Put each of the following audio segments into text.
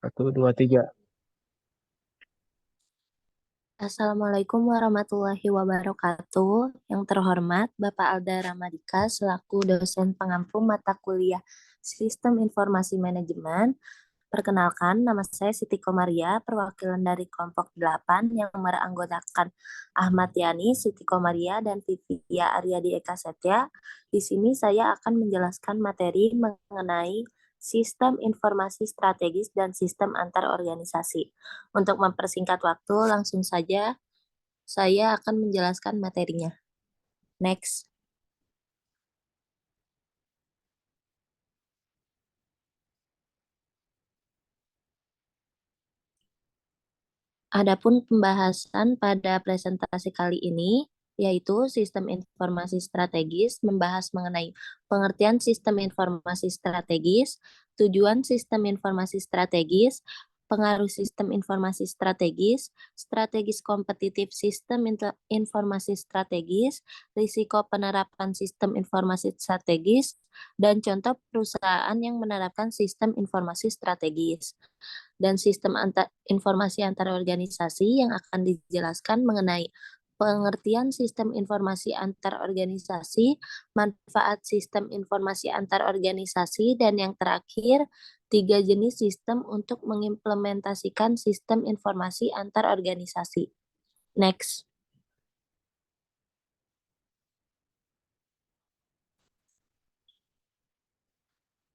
Satu, dua, tiga. Assalamualaikum warahmatullahi wabarakatuh. Yang terhormat Bapak Alda Ramadika selaku dosen pengampu mata kuliah Sistem Informasi Manajemen. Perkenalkan, nama saya Siti Komaria, perwakilan dari kelompok 8 yang beranggotakan Ahmad Yani, Siti Komaria, dan Vivia Aryadi Eka Setya. Di sini saya akan menjelaskan materi mengenai sistem informasi strategis dan sistem antar organisasi. Untuk mempersingkat waktu, langsung saja saya akan menjelaskan materinya. Next. Adapun pembahasan pada presentasi kali ini yaitu sistem informasi strategis, membahas mengenai pengertian sistem informasi strategis, tujuan sistem informasi strategis, pengaruh sistem informasi strategis, strategis kompetitif sistem informasi strategis, risiko penerapan sistem informasi strategis, dan contoh perusahaan yang menerapkan sistem informasi strategis dan sistem informasi antar organisasi yang akan dijelaskan mengenai pengertian sistem informasi antar organisasi, manfaat sistem informasi antar organisasi, dan yang terakhir, 3 jenis sistem untuk mengimplementasikan sistem informasi antar organisasi. Next.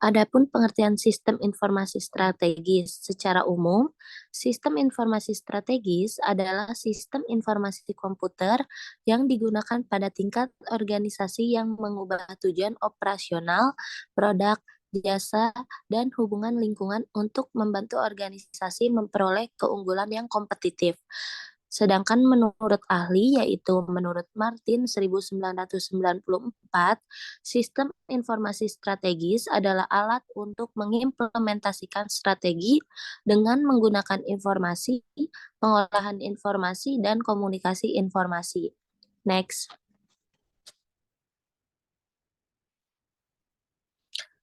Adapun pengertian sistem informasi strategis secara umum, sistem informasi strategis adalah sistem informasi komputer yang digunakan pada tingkat organisasi yang mengubah tujuan operasional, produk, jasa, dan hubungan lingkungan untuk membantu organisasi memperoleh keunggulan yang kompetitif. Sedangkan menurut ahli, yaitu menurut Martin 1994, sistem informasi strategis adalah alat untuk mengimplementasikan strategi dengan menggunakan informasi, pengolahan informasi, dan komunikasi informasi. Next.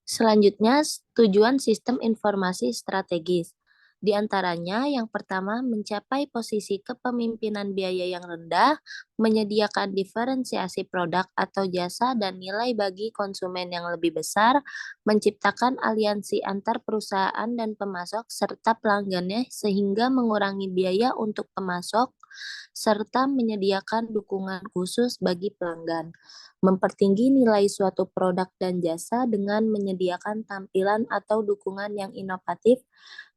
Selanjutnya, tujuan sistem informasi strategis. Di antaranya, yang pertama, mencapai posisi kepemimpinan biaya yang rendah, menyediakan diferensiasi produk atau jasa dan nilai bagi konsumen yang lebih besar, menciptakan aliansi antar perusahaan dan pemasok serta pelanggannya sehingga mengurangi biaya untuk pemasok, serta menyediakan dukungan khusus bagi pelanggan, mempertinggi nilai suatu produk dan jasa dengan menyediakan tampilan atau dukungan yang inovatif,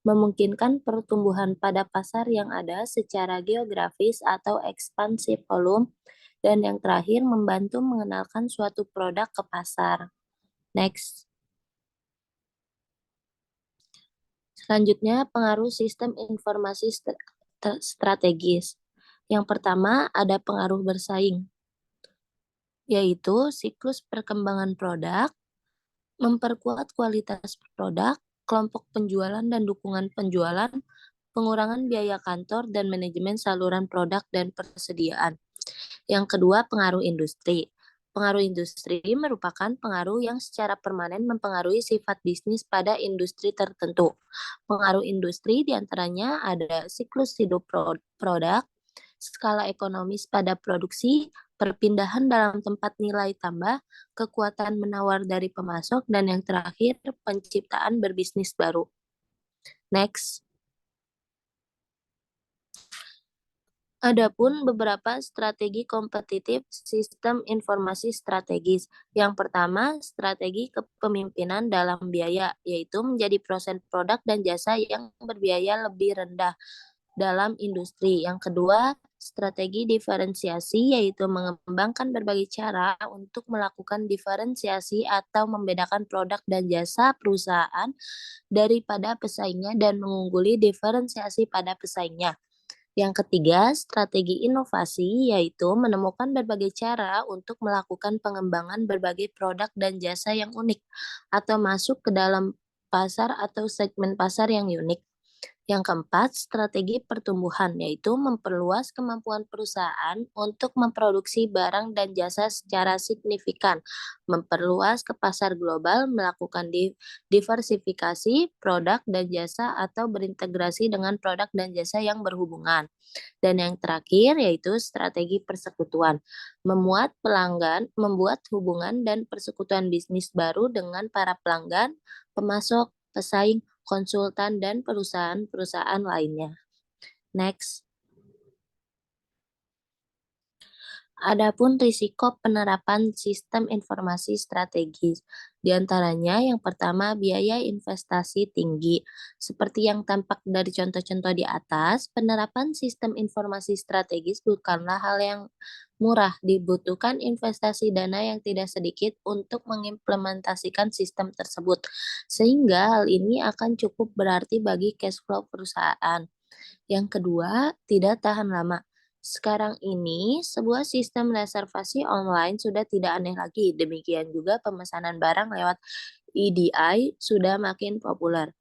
memungkinkan pertumbuhan pada pasar yang ada secara geografis atau ekspansi volume, dan yang terakhir membantu mengenalkan suatu produk ke pasar. Next. Selanjutnya, pengaruh sistem informasi strategis. Yang pertama, ada pengaruh bersaing, yaitu siklus perkembangan produk, memperkuat kualitas produk, kelompok penjualan dan dukungan penjualan, pengurangan biaya kantor, dan manajemen saluran produk dan persediaan. Yang kedua, pengaruh industri. Pengaruh industri merupakan pengaruh yang secara permanen mempengaruhi sifat bisnis pada industri tertentu. Pengaruh industri diantaranya ada siklus hidup produk, skala ekonomis pada produksi, perpindahan dalam tempat nilai tambah, kekuatan menawar dari pemasok, dan yang terakhir, penciptaan berbisnis baru. Next. Adapun beberapa strategi kompetitif sistem informasi strategis. Yang pertama, strategi kepemimpinan dalam biaya, yaitu menjadi produsen produk dan jasa yang berbiaya lebih rendah dalam industri. Yang kedua, strategi diferensiasi, yaitu mengembangkan berbagai cara untuk melakukan diferensiasi atau membedakan produk dan jasa perusahaan daripada pesaingnya dan mengungguli diferensiasi pada pesaingnya. Yang ketiga, strategi inovasi, yaitu menemukan berbagai cara untuk melakukan pengembangan berbagai produk dan jasa yang unik atau masuk ke dalam pasar atau segmen pasar yang unik. Yang keempat, strategi pertumbuhan, yaitu memperluas kemampuan perusahaan untuk memproduksi barang dan jasa secara signifikan, memperluas ke pasar global, melakukan diversifikasi produk dan jasa, atau berintegrasi dengan produk dan jasa yang berhubungan. Dan yang terakhir yaitu strategi persekutuan, membuat hubungan dan persekutuan bisnis baru dengan para pelanggan, pemasok, pesaing, konsultan, dan perusahaan-perusahaan lainnya. Next. Adapun risiko penerapan sistem informasi strategis, di antaranya yang pertama biaya investasi tinggi. Seperti yang tampak dari contoh-contoh di atas, penerapan sistem informasi strategis bukanlah hal yang murah, dibutuhkan investasi dana yang tidak sedikit untuk mengimplementasikan sistem tersebut. Sehingga hal ini akan cukup berarti bagi cash flow perusahaan. Yang kedua, tidak tahan lama. Sekarang ini, sebuah sistem reservasi online sudah tidak aneh lagi. Demikian juga pemesanan barang lewat EDI sudah makin populer.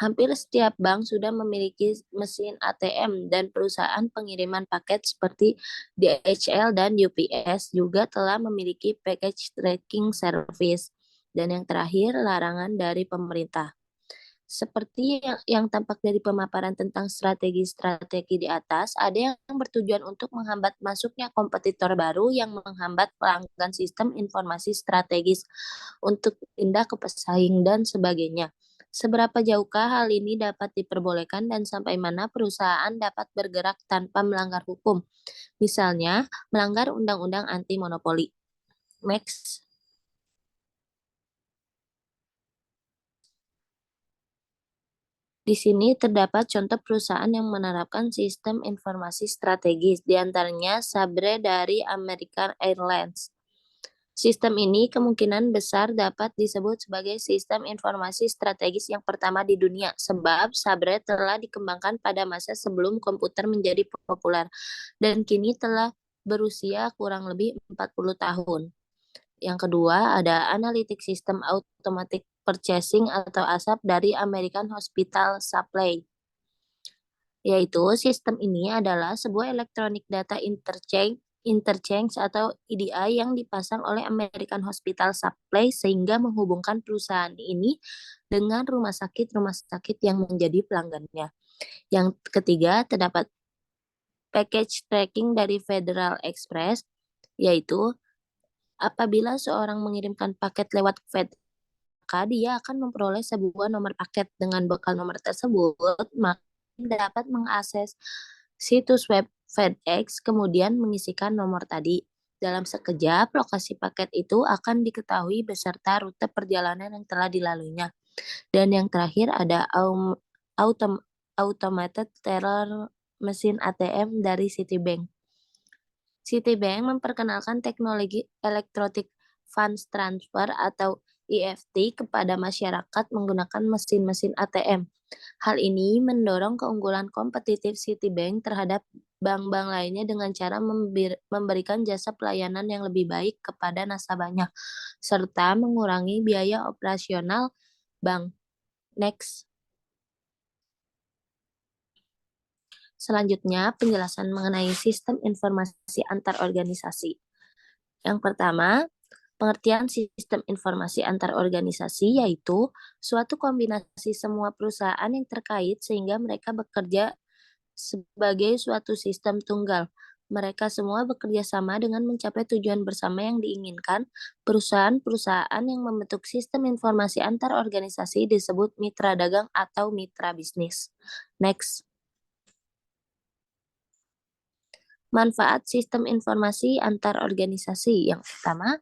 Hampir setiap bank sudah memiliki mesin ATM dan perusahaan pengiriman paket seperti DHL dan UPS juga telah memiliki package tracking service. Dan yang terakhir, larangan dari pemerintah. Seperti yang tampak dari pemaparan tentang strategi-strategi di atas, ada yang bertujuan untuk menghambat masuknya kompetitor baru yang menghambat pelanggan sistem informasi strategis untuk pindah ke pesaing dan sebagainya. Seberapa jauhkah hal ini dapat diperbolehkan dan sampai mana perusahaan dapat bergerak tanpa melanggar hukum? Misalnya, melanggar undang-undang anti monopoli. Next. Di sini terdapat contoh perusahaan yang menerapkan sistem informasi strategis, di antaranya Sabre dari American Airlines. Sistem ini kemungkinan besar dapat disebut sebagai sistem informasi strategis yang pertama di dunia, sebab Sabre telah dikembangkan pada masa sebelum komputer menjadi populer, dan kini telah berusia kurang lebih 40 tahun. Yang kedua, ada Analytic System Automatic Purchasing atau ASAP dari American Hospital Supply. Yaitu sistem ini adalah sebuah Electronic Data Interchange atau EDI yang dipasang oleh American Hospital Supply sehingga menghubungkan perusahaan ini dengan rumah sakit-rumah sakit yang menjadi pelanggannya. Yang ketiga, terdapat package tracking dari Federal Express, yaitu apabila seorang mengirimkan paket lewat FedEx, maka dia akan memperoleh sebuah nomor paket. Dengan bekal nomor tersebut, maka dapat mengakses situs web FedEx, kemudian mengisikan nomor tadi. Dalam sekejap, lokasi paket itu akan diketahui beserta rute perjalanan yang telah dilaluinya. Dan yang terakhir ada Automated Teller mesin ATM dari Citibank. Citibank memperkenalkan teknologi Electronic Funds Transfer atau EFT kepada masyarakat menggunakan mesin-mesin ATM. Hal ini mendorong keunggulan kompetitif Citibank terhadap bank-bank lainnya dengan cara memberikan jasa pelayanan yang lebih baik kepada nasabahnya, serta mengurangi biaya operasional bank. Next. Selanjutnya, penjelasan mengenai sistem informasi antar organisasi. Yang pertama, pengertian sistem informasi antar organisasi yaitu suatu kombinasi semua perusahaan yang terkait sehingga mereka bekerja sebagai suatu sistem tunggal. Mereka semua bekerja sama dengan mencapai tujuan bersama yang diinginkan. Perusahaan-perusahaan yang membentuk sistem informasi antar organisasi disebut mitra dagang atau mitra bisnis. Next. Manfaat sistem informasi antar organisasi. Yang pertama,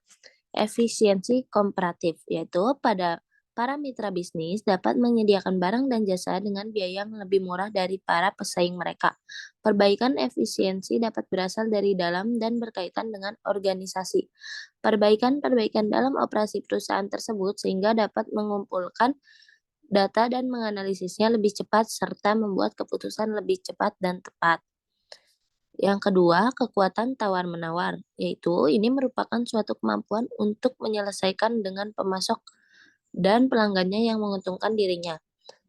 efisiensi komparatif, yaitu pada para mitra bisnis dapat menyediakan barang dan jasa dengan biaya yang lebih murah dari para pesaing mereka. Perbaikan efisiensi dapat berasal dari dalam dan berkaitan dengan organisasi. Perbaikan-perbaikan dalam operasi perusahaan tersebut sehingga dapat mengumpulkan data dan menganalisisnya lebih cepat serta membuat keputusan lebih cepat dan tepat. Yang kedua, kekuatan tawar-menawar, yaitu ini merupakan suatu kemampuan untuk menyelesaikan dengan pemasok dan pelanggannya yang menguntungkan dirinya.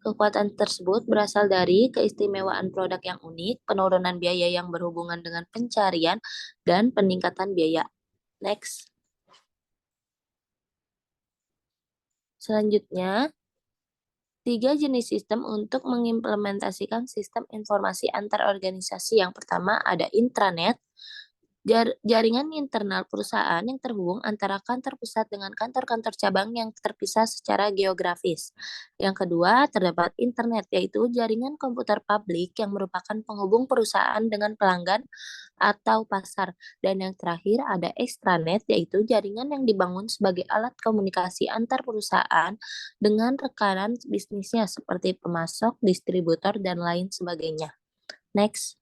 Kekuatan tersebut berasal dari keistimewaan produk yang unik, penurunan biaya yang berhubungan dengan pencarian, dan peningkatan biaya. Next. Selanjutnya, 3 jenis sistem untuk mengimplementasikan sistem informasi antar organisasi. Yang pertama ada intranet, jaringan internal perusahaan yang terhubung antara kantor pusat dengan kantor-kantor cabang yang terpisah secara geografis. Yang kedua, terdapat internet, yaitu jaringan komputer publik yang merupakan penghubung perusahaan dengan pelanggan atau pasar. Dan yang terakhir ada extranet, yaitu jaringan yang dibangun sebagai alat komunikasi antar perusahaan dengan rekanan bisnisnya seperti pemasok, distributor, dan lain sebagainya. Next.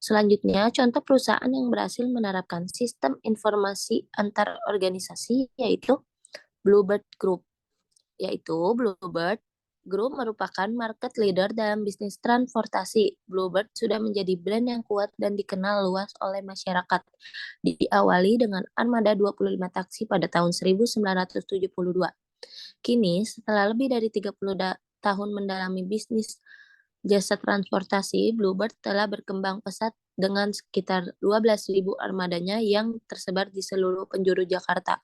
Selanjutnya, contoh perusahaan yang berhasil menerapkan sistem informasi antar organisasi yaitu Bluebird Group. Bluebird Group merupakan market leader dalam bisnis transportasi. Bluebird sudah menjadi brand yang kuat dan dikenal luas oleh masyarakat. Diawali dengan armada 25 taksi pada tahun 1972. Kini, setelah lebih dari 30 tahun mendalami bisnis jasa transportasi, Bluebird telah berkembang pesat dengan sekitar 12.000 armadanya yang tersebar di seluruh penjuru Jakarta.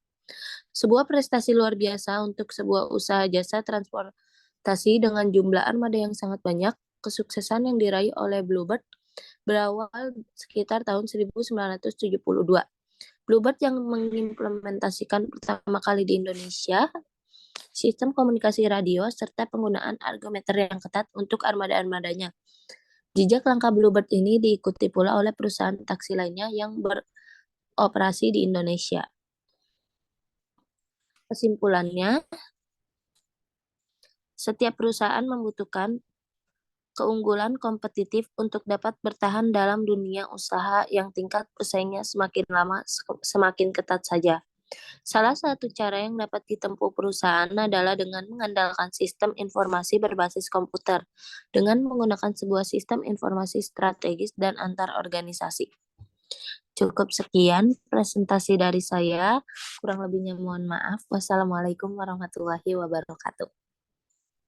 Sebuah prestasi luar biasa untuk sebuah usaha jasa transportasi dengan jumlah armada yang sangat banyak. Kesuksesan yang diraih oleh Bluebird berawal sekitar tahun 1972. Bluebird yang mengimplementasikan pertama kali di Indonesia sistem komunikasi radio, serta penggunaan argometer yang ketat untuk armada-armadanya. Jejak langkah Bluebird ini diikuti pula oleh perusahaan taksi lainnya yang beroperasi di Indonesia. Kesimpulannya, setiap perusahaan membutuhkan keunggulan kompetitif untuk dapat bertahan dalam dunia usaha yang tingkat persaingnya semakin lama semakin ketat saja. Salah satu cara yang dapat ditempuh perusahaan adalah dengan mengandalkan sistem informasi berbasis komputer, dengan menggunakan sebuah sistem informasi strategis dan antar organisasi. Cukup sekian presentasi dari saya, kurang lebihnya mohon maaf. Wassalamualaikum warahmatullahi wabarakatuh.